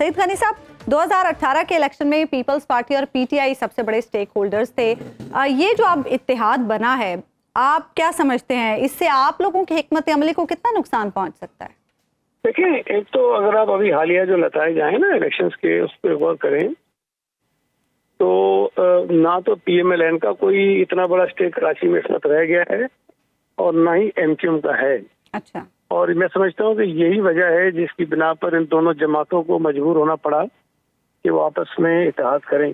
सईद गनी साहब, 2018 के इलेक्शन में पीपल्स पार्टी और पीटीआई सबसे बड़े स्टेक होल्डर्स थे। ये जो अब इत्तेहाद बना है, आप क्या समझते हैं, इससे आप लोगों की हिकमत अमली को कितना नुकसान पहुंच सकता है? देखिए, एक तो अगर आप अभी हालिया जो नताइज आए ना इलेक्शंस के, उस पर गौर करें तो ना तो पीएमएलएन का कोई इतना बड़ा स्टेक कराची में इस वक्त रह गया है और ना ही एमक्यूएम का है। अच्छा। और मैं समझता हूँ कि यही वजह है जिसकी बिना पर इन दोनों जमातों को मजबूर होना पड़ा कि वो आपस में इत्तेहाद करें।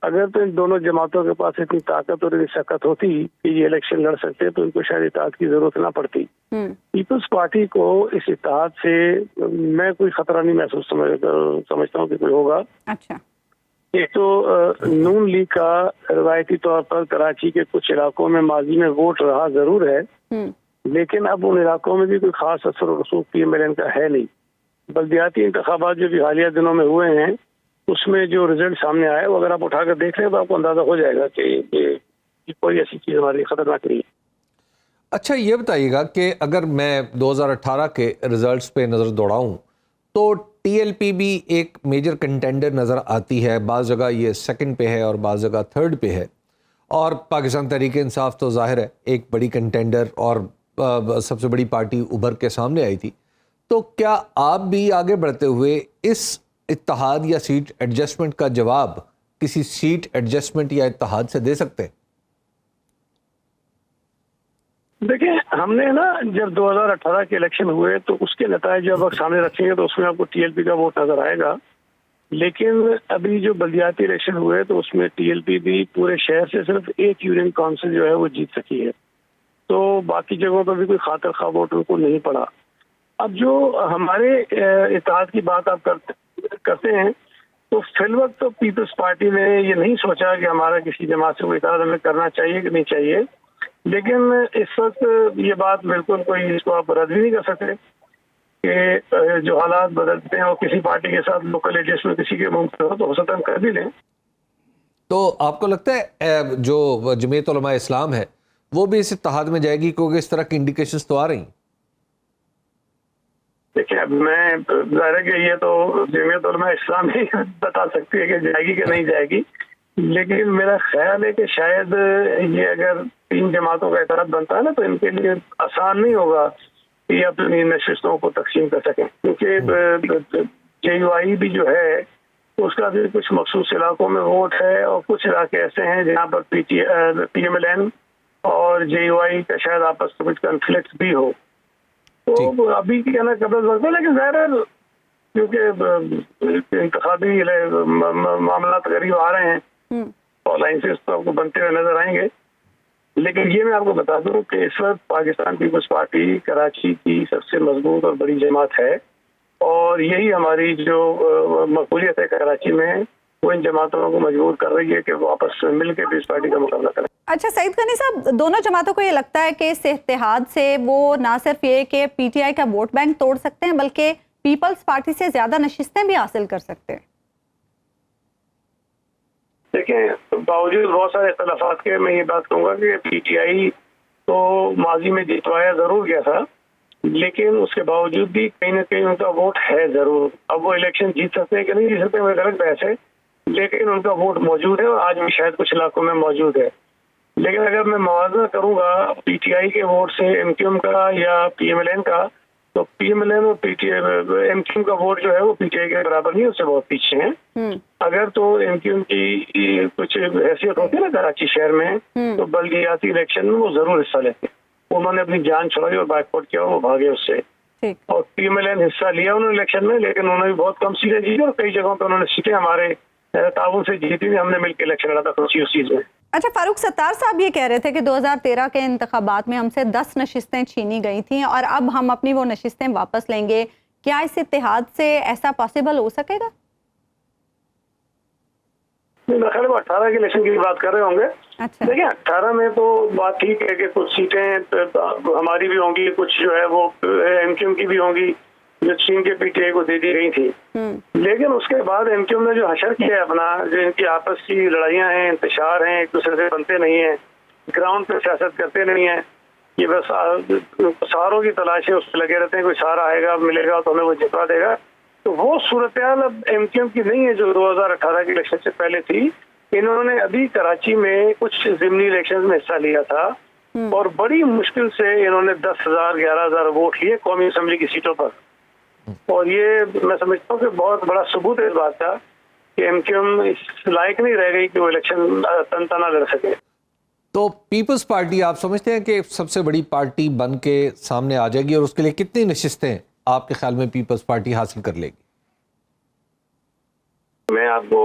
अगर तो इन दोनों जमातों के पास इतनी ताकत और इतनी शक्ति होती कि ये इलेक्शन लड़ सकते तो इनको शायद इत्तेहाद की जरूरत ना पड़ती। पीपल्स पार्टी को इस इत्तेहाद से मैं कोई खतरा नहीं महसूस समझता हूँ कि कोई होगा। अच्छा। एक तो नून लीग का रवायती तौर पर कराची के कुछ इलाकों में माजी में वोट रहा जरूर है, लेकिन अब उन इलाकों में भी कोई खास असर और रसूख पीएमएलएन का है नहीं। बल्दियाती इंतखाबात जो भी हालिया दिनों में हुए हैं उसमें जो रिजल्ट सामने आया वो अगर आप उठाकर देख लें तो आपको अंदाजा हो जाएगा कि कोई ऐसी चीज हमारे लिए खतरनाक नहीं है। अच्छा, ये बताइएगा कि अगर मैं 2018 के रिजल्ट्स पे नज़र दौड़ाऊं तो टीएलपी भी एक मेजर कंटेंडर नज़र आती है, बाज़ जगह ये सेकंड पे है और बाज़ जगह थर्ड पे है, और पाकिस्तान तहरीक इंसाफ तो जाहिर है एक बड़ी कंटेंडर और सबसे बड़ी पार्टी उभर के सामने आई थी। तो क्या आप भी आगे बढ़ते हुए इस इत्तेहाद या सीट एडजस्टमेंट का जवाब किसी सीट एडजस्टमेंट या इत्तेहाद से दे सकते हैं? देखिए, हमने ना जब 2018 के इलेक्शन हुए तो उसके नतायज जब आप सामने रखेंगे तो उसमें आपको टीएलपी का वोट नजर आएगा, लेकिन अभी जो बल्दियाती इलेक्शन हुए तो उसमें टीएलपी भी पूरे शहर से सिर्फ एक यूनियन काउंसिल जो है वो जीत सकी है, तो बाकी जगहों पर भी कोई खातर खा वोट उनको नहीं पड़ा। अब जो हमारे इत्तेहाद की बात आप करते हैं तो फिलवक्त तो पीपल्स पार्टी ने ये नहीं सोचा कि हमारा किसी जमात से कोई इत्तेहाद हमें करना चाहिए कि नहीं चाहिए, लेकिन इस वक्त ये बात बिल्कुल कोई इसको आप रद्द भी नहीं कर सकते कि जो हालात बदलते हैं और किसी पार्टी के साथ लोकल एडजस्टमेंट किसी के मुमकिन हो तो सकता हम कर भी लें। तो आपको लगता है जो जमीयत उलमा इस्लाम है वो भी इस इत्तेहाद में जाएगी, क्योंकि इस तरह की इंडिकेशंस तो आ रही? देखिए, अब मैं ज़ाहिर है कि ये तो जमीयत उलमा इस्लाम ही बता सकती है कि जाएगी कि नहीं जाएगी, लेकिन मेरा ख्याल है कि शायद ये अगर 3 जमातों का इत्तेहाद बनता है ना तो इनके लिए आसान नहीं होगा कि अपनी नशिस्तों को तकसीम कर सकें, क्योंकि जेयूआई भी जो है उसका भी कुछ मखसूस इलाकों में वोट है और कुछ इलाके ऐसे हैं जहाँ पर पीएमएलएन और जेयूआई का शायद आपस में कुछ कॉन्फ्लिक्ट भी हो। तो अभी कहना कबल वक्त है, लेकिन ज़ाहिर है क्योंकि इंतखाबी मामला करीब आ रहे हैं और अलायंसेस तो आपको बनते हुए नजर आएंगे, लेकिन ये मैं आपको बता दूं कि इस वक्त पाकिस्तान पीपल्स पार्टी कराची की सबसे मजबूत और बड़ी जमात है और यही हमारी जो मकबूलियत है कराची में वो इन जमातों को मजबूर कर रही है कि वो आपस में मिलकर भी इस पार्टी का मुकाबला करें। अच्छा सईद गनी साहब, दोनों जमातों को ये लगता है कि इस इत्तेहाद से वो ना सिर्फ ये कि पीटीआई का वोट बैंक तोड़ सकते हैं बल्कि पीपल्स पार्टी से ज्यादा नशिस्तें भी हासिल कर सकते हैं? देखिए, बावजूद बहुत सारे इख्तलाफात के मैं ये बात कहूँगा कि पीटीआई तो माजी में जितवाया जरूर गया था, लेकिन उसके बावजूद भी कहीं ना कहीं उनका वोट है जरूर। अब वो इलेक्शन जीत सकते हैं कि नहीं जीत सकते वो गलत बहस है, लेकिन उनका वोट मौजूद है और आज भी शायद कुछ इलाकों में मौजूद है। लेकिन अगर मैं मुआवजा करूँगा पीटीआई के वोट से एमक्यूएम का या पीएमएलएन का, तो पीएमएलएन और एमक्यूएम का वोट जो है वो पीटीआई के बराबर नहीं, उससे बहुत पीछे हैं। अगर तो एमक्यूएम की कुछ हैसियत होती है ना कराची शहर में, तो बल्दियाती इलेक्शन में वो जरूर हिस्सा लेते। उन्होंने अपनी जान छुड़ाई और बाइकआउट किया और वो भागे उससे। और पीएमएलएन हिस्सा लिया उन्होंने इलेक्शन में, लेकिन उन्होंने भी बहुत कम सीटें जीती और कई जगहों पर उन्होंने सीटें हमारे ताउन से जीती थी, हमने मिलकर इलेक्शन लड़ा था उस चीज में। अच्छा, फारूक सत्तार साहब ये कह रहे थे कि 2013 के इंतखाबात में हमसे 10 नशिस्तें छीनी गई थी और अब हम अपनी वो नशिस्तें वापस लेंगे। क्या इस इत्तेहाद से ऐसा पॉसिबल हो सकेगा? मैं ख्याल 18 के इलेक्शन की बात कर रहे होंगे। अच्छा। देखिए, 18 में तो बात ठीक है कि कुछ सीटें हमारी भी होंगी, कुछ जो है वो एमक्यूएम की भी होंगी जो चीन के पीटीआई को दे दी गई थी, लेकिन उसके बाद एमक्यूएम ने जो हशर किया है अपना, जो इनकी आपस की लड़ाइयाँ हैं, इंतशार हैं, एक दूसरे से बनते नहीं है, ग्राउंड पे सियासत करते नहीं है, ये बस सहारों की तलाश है, उस पर लगे रहते हैं। कोई सहारा आएगा मिलेगा तो हमें वो जितवा देगा, तो वो सूरत अब एमक्यूएम की नहीं है जो 2018 के इलेक्शन से पहले थी। इन्होंने अभी कराची में कुछ जिमनी इलेक्शन में हिस्सा लिया था और बड़ी मुश्किल से इन्होंने 10,000 11,000 वोट लिए कौमी असेंबली की सीटों पर। और ये मैं समझता हूँ कि बहुत बड़ा सबूत है इस बात का कि एमक्यूएम इस लायक नहीं रह गई कि वो इलेक्शन तनतना लड़ सके। तो पीपल्स पार्टी आप समझते हैं कि सबसे बड़ी पार्टी बन के सामने आ जाएगी, और उसके लिए कितनी नशिस्तें आपके ख्याल में पीपल्स पार्टी हासिल कर लेगी? मैं आपको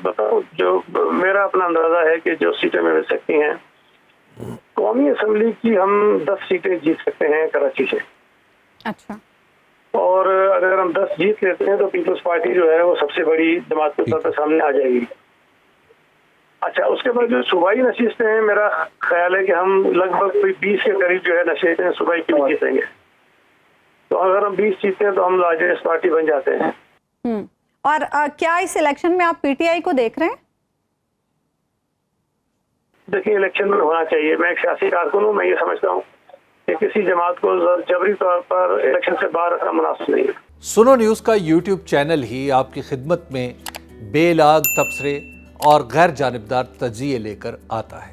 बताऊं, जो मेरा अपना अंदाजा है कि जो सीटें मिल सकती हैं कौमी असेंबली की, हम 10 सीटें जीत सकते हैं कराची से। अच्छा। और अगर हम 10 जीत लेते हैं तो पीपल्स पार्टी जो है वो सबसे बड़ी जमात के तौर पर सामने आ जाएगी। अच्छा, उसके बाद जो सूबाई नशिस्तें हैं, मेरा ख्याल है कि हम लगभग 20 के करीब जो है नशिस्तें सूबाई की जीतेंगे। तो अगर हम 20 जीतते हैं तो हम लार्जेस्ट पार्टी बन जाते हैं। और क्या इस इलेक्शन में आप पीटीआई को देख रहे हैं? देखिए, इलेक्शन में होना चाहिए। मैं एक सियासी कारकुन हूँ, मैं ये समझता हूँ कि किसी जमात को जबरी तौर पर इलेक्शन से बाहर रखना मुनासिब नहीं है। सुनो न्यूज़ का यूट्यूब चैनल ही आपकी खिदमत में बेलाग तबसरे और गैर जानिबदार तज्जिए लेकर आता है।